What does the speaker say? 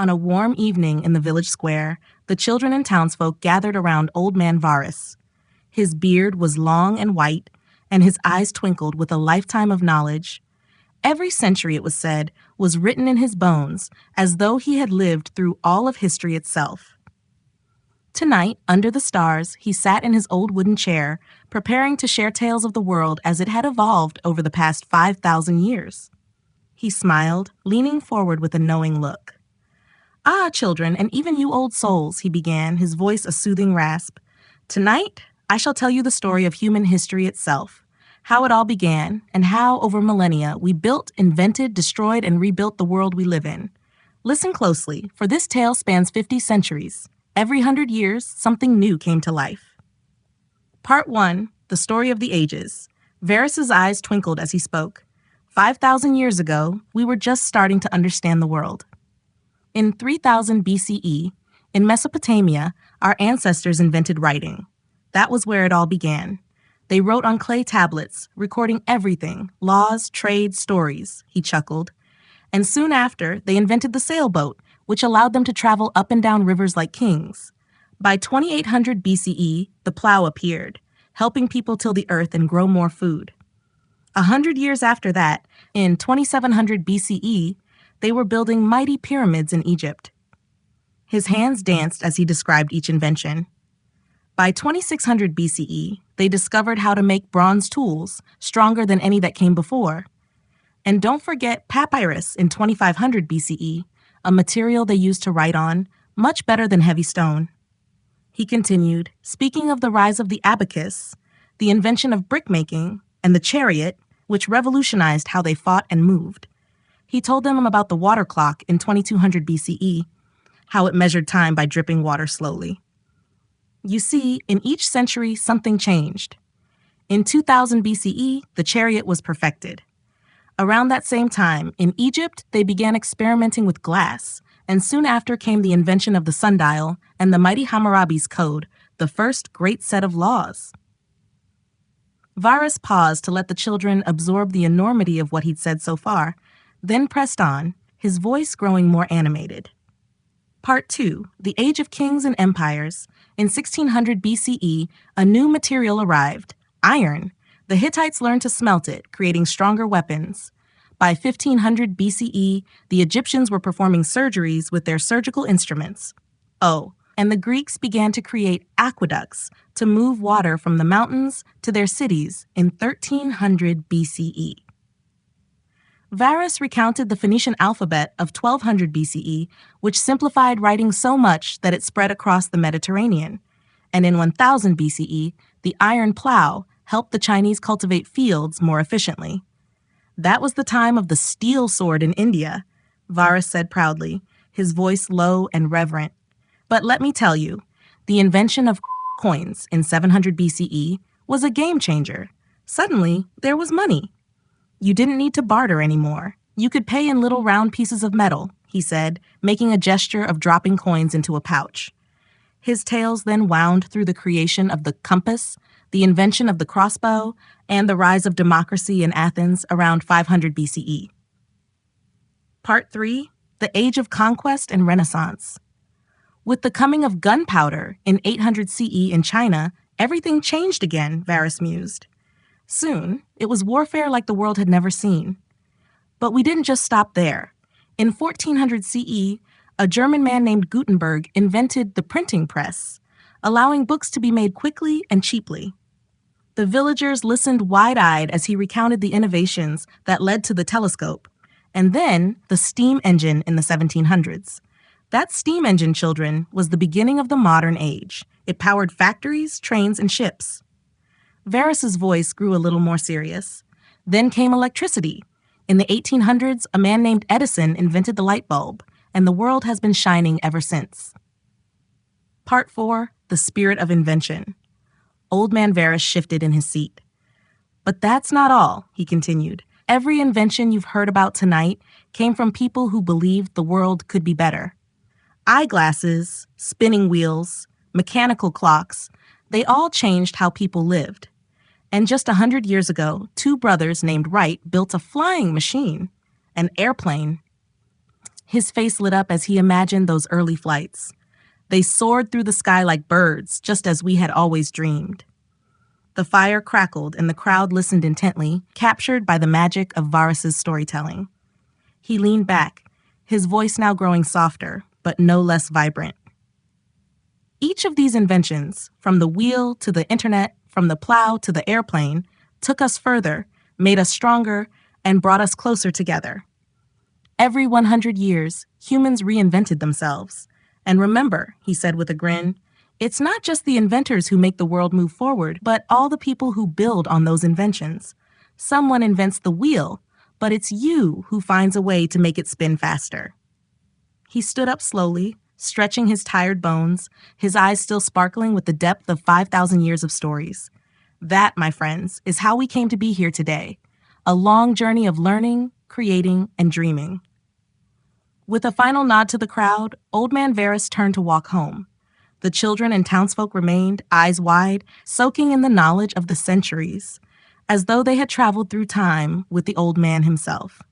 On a warm evening in the village square, the children and townsfolk gathered around Old Man Varus. His beard was long and white, and his eyes twinkled with a lifetime of knowledge. Every century, it was said, was written in his bones, as though he had lived through all of history itself. Tonight, under the stars, he sat in his old wooden chair, preparing to share tales of the world as it had evolved over the past 5,000 years. He smiled, leaning forward with a knowing look. "Ah, children, and even you old souls," he began, his voice a soothing rasp. "Tonight, I shall tell you the story of human history itself, how it all began, and how, over millennia, we built, invented, destroyed, and rebuilt the world we live in. Listen closely, for this tale spans 50 centuries. Every 100 years, something new came to life." Part 1, The Story of the Ages. Varus's eyes twinkled as he spoke. 5,000 years ago, we were just starting to understand the world. In 3000 BCE, in Mesopotamia, our ancestors invented writing. That was where it all began. They wrote on clay tablets, recording everything, laws, trade, stories, he chuckled. And soon after, they invented the sailboat, which allowed them to travel up and down rivers like kings. By 2800 BCE, the plow appeared, helping people till the earth and grow more food. 100 years after that, in 2700 BCE, they were building mighty pyramids in Egypt. His hands danced as he described each invention. By 2600 BCE, they discovered how to make bronze tools, stronger than any that came before. And don't forget papyrus in 2500 BCE, a material they used to write on, much better than heavy stone. He continued, speaking of the rise of the abacus, the invention of brickmaking, and the chariot, which revolutionized how they fought and moved. He told them about the water clock in 2200 BCE, how it measured time by dripping water slowly. You see, in each century, something changed. In 2000 BCE, the chariot was perfected. Around that same time, in Egypt, they began experimenting with glass, and soon after came the invention of the sundial and the mighty Hammurabi's code, the first great set of laws. Varus paused to let the children absorb the enormity of what he'd said so far, then pressed on, his voice growing more animated. Part 2, The Age of Kings and Empires. In 1600 BCE, a new material arrived, iron. The Hittites learned to smelt it, creating stronger weapons. By 1500 BCE, the Egyptians were performing surgeries with their surgical instruments. Oh, and the Greeks began to create aqueducts to move water from the mountains to their cities in 1300 BCE. Varus recounted the Phoenician alphabet of 1200 BCE, which simplified writing so much that it spread across the Mediterranean. And in 1000 BCE, the iron plow helped the Chinese cultivate fields more efficiently. That was the time of the steel sword in India, Varus said proudly, his voice low and reverent. But let me tell you, the invention of coins in 700 BCE was a game changer. Suddenly, there was money. You didn't need to barter anymore. You could pay in little round pieces of metal, he said, making a gesture of dropping coins into a pouch. His tales then wound through the creation of the compass, the invention of the crossbow, and the rise of democracy in Athens around 500 BCE. Part 3, The Age of Conquest and Renaissance. With the coming of gunpowder in 800 CE in China, everything changed again, Varus mused. Soon, it was warfare like the world had never seen. But we didn't just stop there. In 1400 CE, a German man named Gutenberg invented the printing press, allowing books to be made quickly and cheaply. The villagers listened wide-eyed as he recounted the innovations that led to the telescope, and then the steam engine in the 1700s. That steam engine, children, was the beginning of the modern age. It powered factories, trains, and ships. Varus's voice grew a little more serious. Then came electricity. In the 1800s, a man named Edison invented the light bulb, and the world has been shining ever since. Part 4, The Spirit of Invention. Old Man Varus shifted in his seat. But that's not all, he continued. Every invention you've heard about tonight came from people who believed the world could be better. Eyeglasses, spinning wheels, mechanical clocks, they all changed how people lived. And just 100 years ago, two brothers named Wright built a flying machine, an airplane. His face lit up as he imagined those early flights. They soared through the sky like birds, just as we had always dreamed. The fire crackled and the crowd listened intently, captured by the magic of Varus's storytelling. He leaned back, his voice now growing softer, but no less vibrant. Each of these inventions, from the wheel to the internet, from the plow to the airplane, took us further, made us stronger, and brought us closer together. Every 100 years, humans reinvented themselves. And remember, he said with a grin, it's not just the inventors who make the world move forward, but all the people who build on those inventions. Someone invents the wheel, but it's you who finds a way to make it spin faster. He stood up slowly, stretching his tired bones, his eyes still sparkling with the depth of 5,000 years of stories. That, my friends, is how we came to be here today. A long journey of learning, creating, and dreaming. With a final nod to the crowd, Old Man Varus turned to walk home. The children and townsfolk remained, eyes wide, soaking in the knowledge of the centuries, as though they had traveled through time with the old man himself.